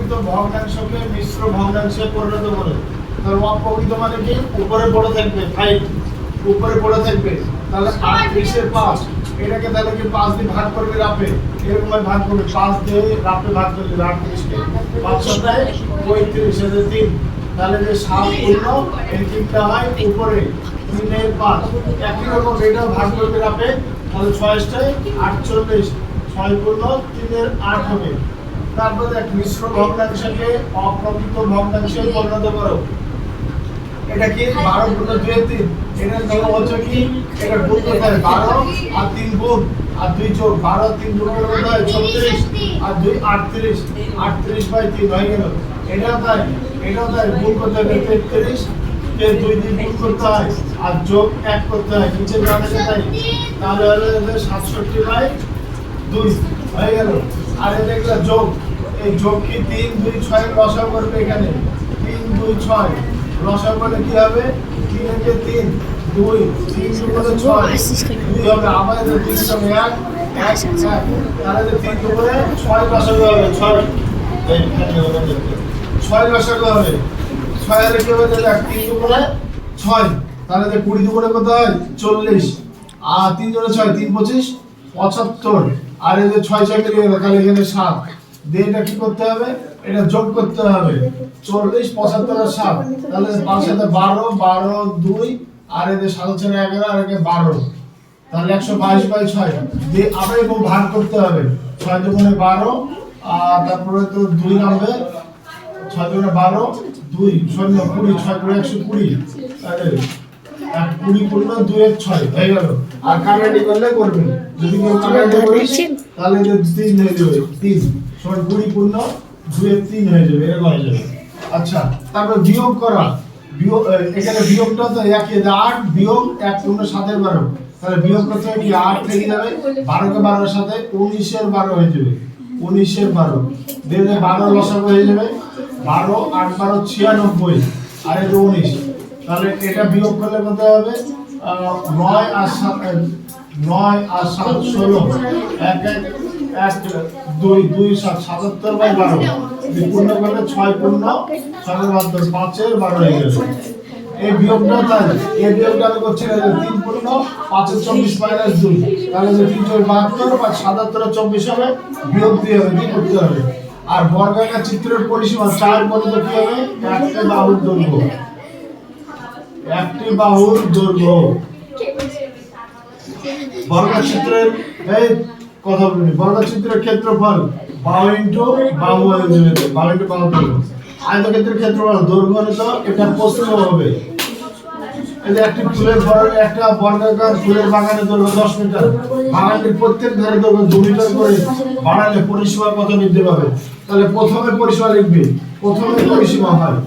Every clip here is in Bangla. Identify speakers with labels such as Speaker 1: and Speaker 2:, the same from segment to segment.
Speaker 1: অপ্রকৃত ভগ্নাংশকে মিশ্র ভগ্নাংশে পরিণত করে। তাহলে অপ্রকৃত মানে কি উপরে পড়ে থাকবে, 5 উপরে পড়ে থাকবে। তাহলে 8 এর 5 এটাকে তাহলে কি 5 দিয়ে ভাগ করবে রাপে, এরকম ভাগ করবে 5 দিয়ে রাপে ভাগ করলে 38 কে 5 সাথে 35 এর 3, তাহলে যে 7 পূর্ণ এই তিনটা হয় উপরে 3 এর 5। একই রকম এটাও ভাগ করবে রাপে, তাহলে 6 টায় 48, 6 পূর্ণ 3 এর 8 হবে। তারপর দেখ মিশ্র ভগ্নাংশকে অপ্রকৃত ভগ্নাংশে পরিণত করো। এটা কি 12 গুণ 2 এর 3, এটা নিয়ম হচ্ছে কি এটা গুণ করতে হয় 12 আর 3 গুণ আর 2 যোগ 12 3 গুণ করলে কত হয় 36 আর 2 38, 38/3 হয়ে গেল। এটাও তাই গুণ করতে হবে 33 কে 2 দিয়ে গুণ করতে হয় আর যোগ 1 করতে হয়, নিচে যা আছে তাই। তাহলে হলো 67/2 হয়ে গেল। আর এটা একটা যোগ, এই যোগ কি 3 2 6 এর লসাগু করবে এখানে 3 2 6 লসাগু করলে কি হবে 3 এর 3 2 3 2 করে 6 2 হবে, আমাদের 3 সঙ্গে 1 1 1, তাহলে 3 2 করে 6 লসাগু হবে 6, এই এখানে হবে 6 লসাগু হবে 6 এর কি হবে তাহলে 3 2 করে 6, তাহলে 20 2 করে কত হয় 40 আর 3 জোড়ে 6 3 25 75, আর এই যে 6 6 কেটে গেল তাহলে এখানে 7 দিয়ে এটা কি করতে হবে এটা যোগ করতে হবে 40 75 আর 7, তাহলে 5 সাথে 12 12 2 আর এই যে 7 6 11 আর একে 12, তাহলে 122/6 দিয়ে আবার এরকম ভাগ করতে হবে 6 দুগুণে 12 আর তারপরে তো 2 নামবে 6 দুগুণে 12 2 শূন্য 20 6 করে 120, তাহলে 20 পূর্ণ 2 এর 6 হয়ে গেল। আর কাটাকাটি করলে করবে, যদি কেউ কাটাকাটি করিস তাহলে যে 3 হয়ে যাবে 3 সমান 20 পূর্ণ 2 এর 3 হয়ে যাবে, এরকম হয়ে যাবে। আচ্ছা তারপর বিয়োগ করা, বিয়োগ এখানে বিয়োগটা তো 1 এর 8 বিয়োগ 1 পূর্ণ 7 এর 12, তাহলে বিয়োগ করতে হবে কি 8 থেকে যাবে 12 কে 12 এর সাথে 19 এর 12 হয়ে যাবে 19 এর 12 দিয়ে 12 লসাগু হয়ে যাবে 12 8 12 96 আর এই 19, তাহলে এটা বিয়োগ করলে কত হবে 9 আর 7 16 1 1 2 2 7 77/12 পূর্ণ করলে 6 পূর্ণ 72 5 এর 12 হয়ে গেল। এই বিয়োগটা তাই এই বিয়োগটা আমি করছি 3 পূর্ণ 5 এর 24 - 2, তাহলে 3 4 72 আর 77 এর 24 হবে, বিয়োগ দিয়ে হবে কি করতে হবে। আর বর্গাকার চিত্রের পরিসীমা 4 পর্যন্ত কি হবে একটি বাহুর দৈর্ঘ্য, একটি বাহুর দৈর্ঘ্য। বর্গচিত্রের এই কথা বলি, বর্গচিত্রের ক্ষেত্রফল বাহু ইনটু বাহু হয়ে যাবে, বাহু ইনটু বাহু দৈর্ঘ্য। আয়তক্ষেত্রের ক্ষেত্রফল দৈর্ঘ্য নিত এটা প্রস্থ হবে। এই যে একটি ফুলের একটা বর্গাকার ফুলের বাগানের দৈর্ঘ্য 10 মিটার, বাগানটির প্রত্যেক ধারে দৈর্ঘ্য 2 মিটার করে বাড়ালে পরিসীমা কত বৃদ্ধি পাবে। তাহলে প্রথমে পরিসীমা লিখবি, প্রথমে পরিসীমা হয়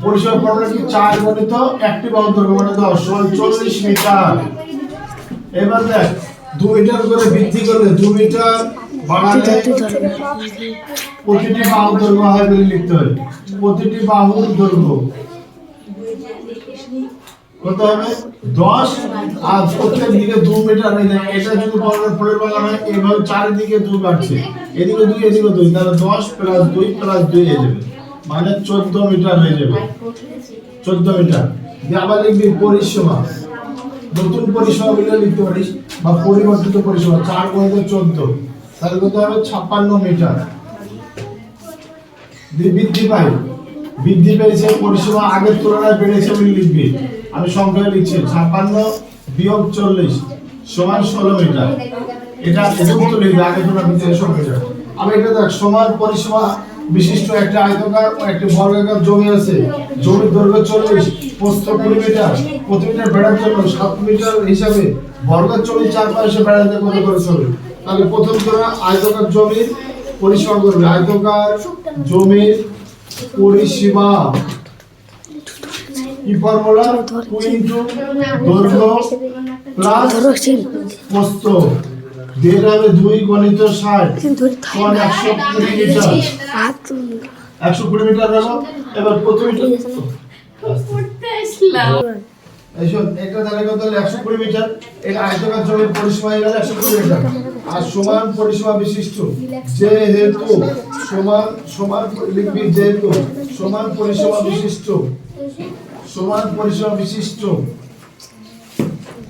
Speaker 1: পরিসীমা পড়লে কি 4 গণিত একটি বাহু দৈর্ঘ্য মানে 10 সমান 40 মিটার। এবার দেখ 2 মিটার করে বৃদ্ধি করলে 2 মিটার বাড়ালে প্রতিটি বাহুর দৈর্ঘ্য হয় বলে লিখতে হয়, প্রতিটি বাহুর দৈর্ঘ্য কত হবে 10 আর প্রত্যেক দিকে 2 মিটার নেই, এটা যদি ফুলের বাগান হয় এইভাবে চারিদিকে 2 বাড়ছে, এদিকে 2 এদিকে 2, তাহলে 10 + 2 + 2 হয়ে যাবে মানে 14 মিটার হয়ে যাবে 14 মিটার। দিয়ে আবার লিখবি পরিসীমা, নতুন পরিসীমা বলে লিখতে পারিস বা পরিবর্তিত পরিসীমা 4 × 14, তাহলে কত হবে 56 মিটার। বৃদ্ধি পেয়েছে পরিসীমা আগের তুলনায় বেড়েছে বলে লিখবি, আমি সংখ্যা লিখছি 56 - 40 সমান 16 মিটার। এটা এরকম লিখবি আগের তুলনায় বৃদ্ধি সংখ্যা। আমি এটা দেখ সমান পরিসীমা বিশিষ্ট একটা আয়তাকার ও একটা বর্গাকার জমি আছে, জমির দৈর্ঘ্য 40, প্রস্থ 20 মিটার, প্রতি মিটার বেড়ার জন্য 7 মিটার হিসাবে বর্গাকার জমির চারপাশে বেড়াতে কত করে চলবে। তাহলে প্রথম তোরা আয়তাকার জমির পরিসীমা করবে, আয়তাকার জমির পরিসীমা কি ফর্মুলা 2 * দৈর্ঘ্য প্লাস প্রস্থ দিয়ে হবে 2 × 60 সমান 120 মিটার, 120 মিটার হলো। এবার প্রতি মিটার এই শোন, এটা তাহলে কত হলো 120 মিটার। এই আয়তকার জমির পরিসীমা হয়ে গেল 120 মিটার। আর সমান পরিসীমা বিশিষ্ট যেহেতু সমান লিখবি, যেহেতু সমান পরিসীমা বিশিষ্ট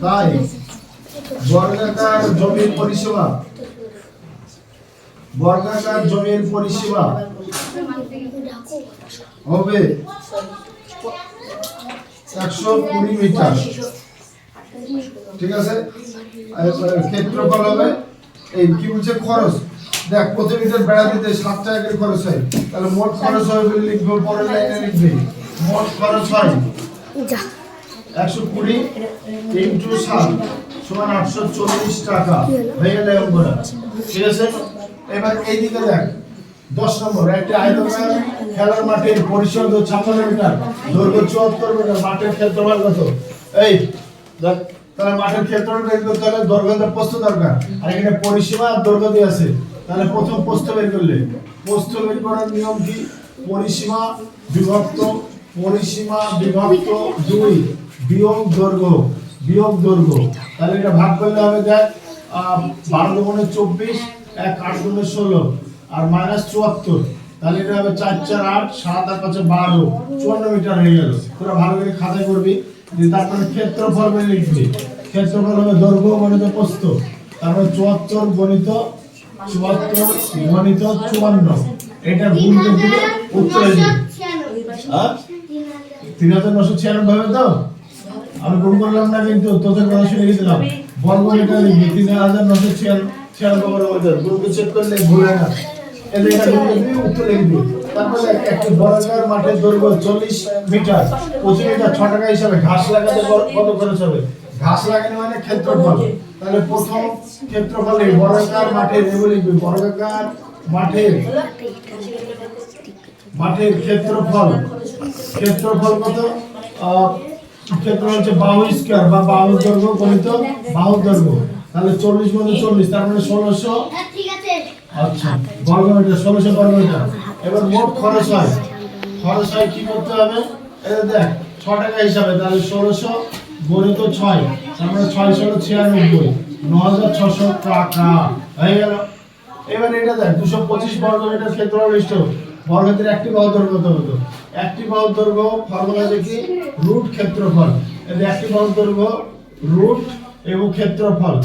Speaker 1: তাই বর্গাকার জমির পরিসীমা হবে 120 মিটার। ঠিক আছে, ক্ষেত্রফল হবে এই কি বলছে খরচ। দেখ প্রতি মিটার বেড়া দিতে 7 টাকা করে খরচ হয়, তাহলে মোট খরচ হবে বলে লিখবো, পরের লাইনে লিখবি মোট খরচ হয় 120 ইনটু 7 সমান 840 টাকা হয়ে গেল অঙ্কটা। ঠিক আছে, এবার এইদিকে দেখ 10 নম্বর, একটা আয়তকার খেলার মাঠের পরিসীমা 56 মিটার, দৈর্ঘ্য 74 মিটার, মাঠের ক্ষেত্রফল কত? এই দেখ, তাহলে মাঠের ক্ষেত্রফল বের করতে হলে দৈর্ঘ্য প্রস্থ দরকার, আর এখানে পরিসীমা আর দৈর্ঘ্য দিয়ে আছে। তাহলে প্রথম প্রস্থ বের করলে, প্রস্থ বের করার নিয়ম কি? পরিসীমা বিভক্ত 2 বিয়োগ দৈর্ঘ্য। তাহলে এটা ভাগ করলে হবে, দেখ 12 দুগুণে 24, 1 8 দুগুণে 16 আর মাইনাস 74। তাহলে এটা হবে 4 4 8 7 আর 5 12 54 মিটার হয়ে গেল। তোরা ভালো করে খাতায় করবি, যে তারপরে ক্ষেত্রফল বলে লিখবি। ক্ষেত্রফল হবে দৈর্ঘ্য গণিত প্রস্থ, তারপরে 74 গণিত 54। এটা গুণ করে দিলে উত্তর হয়ে যাবে। 3996 হবে তো? আমি গুণ করলাম না, কিন্তু তোদের কথা শুনে লিখলাম। বর্গ মিটার লিখবি 3996 গুণকে চেক করলে ভুল হয় না। এর এটা গুণ করে দিবি, উত্তর লিখবি। তারপরে একটা বর্গাকার মাঠের দৈর্ঘ্য 40 মিটার, প্রতি মিটার 6 টাকা হিসাবে ঘাস লাগাতে কত খরচ হবে? ঘাস লাগানো মানে ক্ষেত্রফল। তাহলে প্রথম ক্ষেত্রফলে বর্গাকার মাঠের লিখবি, বর্গাকার মাঠের ক্ষেত্রফল কত? ক্ষেত্রফল হচ্ছে বাহু স্কয়ার বা বাহু দৈর্ঘ্য গণিত বাহু দৈর্ঘ্য। তাহলে 40 গুণিত 40 তার মানে 1600। ঠিক আছে, আচ্ছা বর্গ মিটার 1600 বর্গ মিটার। এবার মোট খরচ হয় কি করতে হবে? এটা দেখ 6 টাকা হিসাবে, তাহলে 1600 গণিত 6 তার মানে 696 9600 টাকা হয়ে গেল। এবার এটা দেখ 225 বর্গ মিটার ক্ষেত্রফল বিশিষ্ট বর্গক্ষেত্রের একটি বাহু দৈর্ঘ্য কত হতো? একটি বাহু দৈর্ঘ্য ফর্মুলা দেখি রুট ক্ষেত্রফল। এই একটি বাহু দৈর্ঘ্য রুট এবং ক্ষেত্রফল।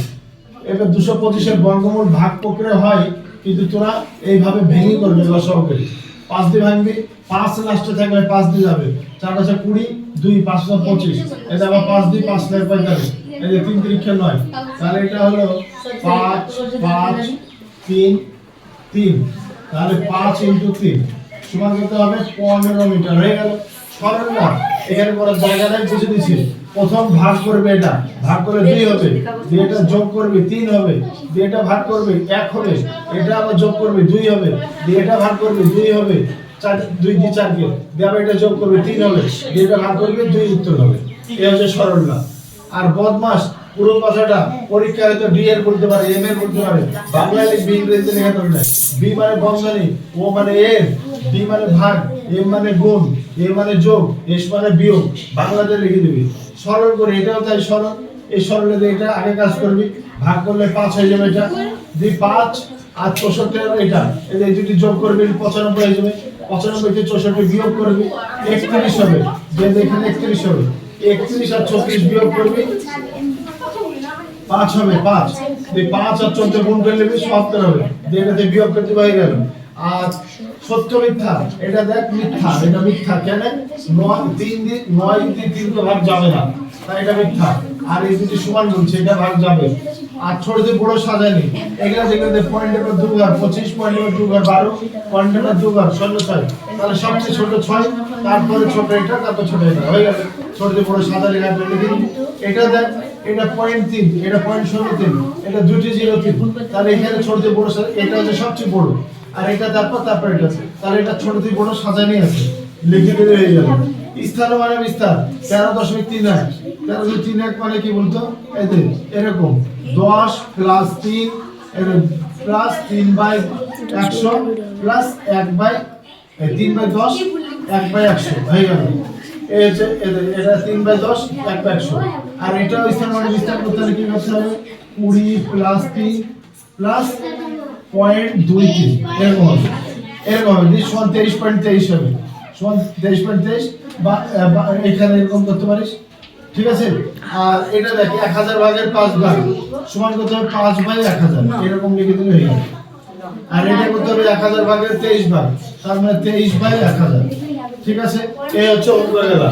Speaker 1: এবার 225 এর বর্গমূল ভাগ প্রক্রিয়া হয়, কিন্তু তোরা এইভাবে ভেঙে করবে লসাগু করে। 5 দিয়ে ভাঙবি, 5 লাস্টে থাকলে 5 দিয়ে যাবে, 4 5 20 2 5 25। এটা আবার 5 দিয়ে 5 লাখ 45। এই যে 3 3 9, তাহলে এটা হলো 5 5 3 3। তাহলে 5 × 3 সমান কত হবে? 15 মিটার হয়ে গেল। সরল না, এখানে পরে জায়গাটাই বুঝে দিচ্ছি। প্রথম ভাগ করবে, এটা ভাগ করে 2 হবে, দিয়ে এটা যোগ করবে 3 হবে, দিয়ে এটা ভাগ করবে 1 হবে, এটা আবার যোগ করবে 2 হবে, দিয়ে এটা ভাগ করবে 2 হবে, 4 2 দিয়ে 4 কে দিয়ে আবার এটা যোগ করবে 3 হবে, দিয়ে এটা ভাগ করবে 2 উত্তর হবে। এই হচ্ছে সরল না। আর বদমাস পুরো কথাটা পরীক্ষায় হয়তো ডি এর বলতে পারে, এম এর বলতে পারে, বাংলায় লিখবি, ইংরেজিতে লেখা দরকার। বি মানে বন্ধনী, ও মানে এর, ডি মানে ভাগ, এম মানে গুণ, এ মানে যোগ, এস মানে বিয়োগ, বাংলাতে লিখে দিবি। সরল করে এটাও তাই সরল। এই সরলে এটা আগে কাজ করবি, ভাগ করলে 5 হয়ে যাবে, এটা দি 5 আর 64 হবে, এটা এই দুটি যোগ করবি 95 হয়ে যাবে। 95 থেকে 64 বিয়োগ করবি 31 হবে, যে এখানে 31 হবে। 31 আর 34 বিয়োগ করবি 5 হবে, 5 এই 5 আর 14 গুণ করে নিবি 77 হবে, যেটাতে বিয়োগ করতে হয়ে গেল। আর সত্য মিথ্যা, এটা দেখ মিথ্যা, এটা মিথ্যা কেন? 9 3 দিয়ে 9 দিয়ে 3 কে ভাগ যাবে না, তাই এটা মিথ্যা। আর এই দুটি সমান বলছে, এটা ভাগ যাবে। আর ছোটতে বড় সাজায়নি, এগুলা যেগুলো পয়েন্টের পর 2 ঘর 25, পয়েন্টের পর 2 ঘর 12, পয়েন্টের পর 2 ঘর 16 তাহলে সবচেয়ে ছোট 6, তারপরে ছোট এটা, তারপর ছোট এটা হয়ে গেল। ছোটতে বড় সাজালে লিখে দিবি। এটা দেখ, এটা পয়েন্ট 3, এটা পয়েন্ট 03, এটা দুটি 03, তাহলে এখানে ছোটতে বড় এটা হচ্ছে সবচেয়ে বড়, আর এটা তারপর এটা, তাহলে এটা ছোট থেকে বড় সাজানি আছে, লিখে দিলে হয়ে যাবে। স্থান মানে বিস্তার 13.31, 13.31 মানে কি বলতো? এই যে এরকম 10 + 3 প্লাস 3/100 প্লাস 1/3/10 1/100 হয়ে গেল। এই হচ্ছে এটা 3/10 1/100 আর এটাও স্থান মানে বিস্তার করতে হলে কি করতে হবে 20 প্লাস 3 প্লাস 0.23 এরকম হবে যে সমান 23.23 হবে সমান 23.23 বা এখানে এরকম করতে পারিস ঠিক আছে আর এটা দেখ 1000 ভাগের 5 ভাগ সমান করতে হবে 5/1000 এরকম লিখে দিলে হয়ে যাবে আর এটা করতে হবে 1000 ভাগের 23 ভাগ তার মানে 23/1000 ঠিক আছে এই হচ্ছে অঙ্ক গেল